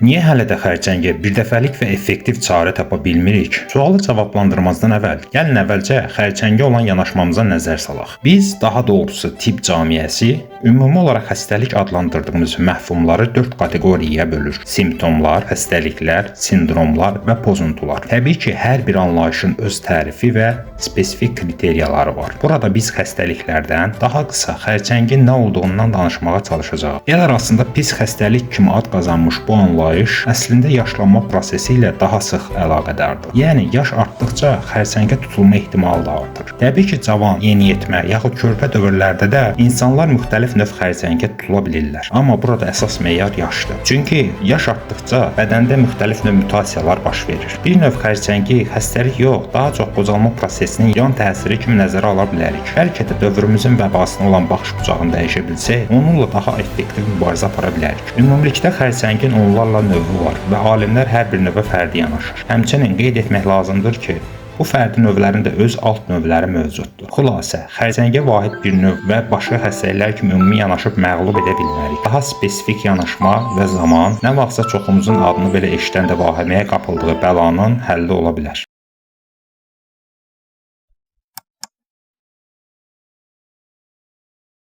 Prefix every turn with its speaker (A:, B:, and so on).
A: Niyə hələ də xərçəngə birdəfəlik və effektiv çarə tapa bilmirik? Sualı cavablandırmazdan əvvəl, gəlin əvvəlcə xərçəngə olan yanaşmamıza nəzər salaq. Biz, daha doğrusu tibb cəmiyyəsi, ümumi olaraq xəstəlik adlandırdığımız məfhumları 4 kateqoriyaya bölür. Simptomlar, xəstəliklər, sindromlar və pozuntular. Təbii ki, hər bir anlayışın öz tərifi və spesifik kriteriyaları var. Burada biz xəstəliklərdən daha qısa xərçəngin nə olduğundan danışmağa çalışacağıq. El arasında pis xəstəlik kimi ad qazanmış bu anlayış əslində yaşlanma prosesi ilə daha sıx əlaqədardır. Yəni yaş artdıqca xərçəngə tutulma ehtimalı da artır. Təbii ki, cavan, yeniyetmə yaxud körpə dövrlərdə də insanlar müxtəlif növ xərçəngə tutula bilirlər. Amma burada əsas meyar yaşdır. Çünki yaş artdıqca bədəndə müxtəlif növ mutasiyalar baş verir. Bir növ xərçəngi xəstəlik yox, daha çox qocalma prosesinin yan təsiri kimi nəzərə ala bilərik. Bəlkə də dövrümüzün vəbasına olan baxış bucağını dəyişə bilsək, onunla daha effektiv mübarizə apara bilərik. Ümumilikdə xərçəngin onlarla növü var və alimlər hər bir növə fərdi yanaşır. Həmçinin qeyd etmək lazımdır ki, bu fərdi növlərin də öz alt növləri mövcuddur. Xülasə, xərçəngə vahid bir növ və başqa xəstəliklər kimi ümumi yanaşıb məğlub edə bilmərik. Daha spesifik yanaşma və zaman nə vaxtsa çoxumuzun adını belə eşidən də vahiməyə qapıldığı bəlanın həlli ola bilər.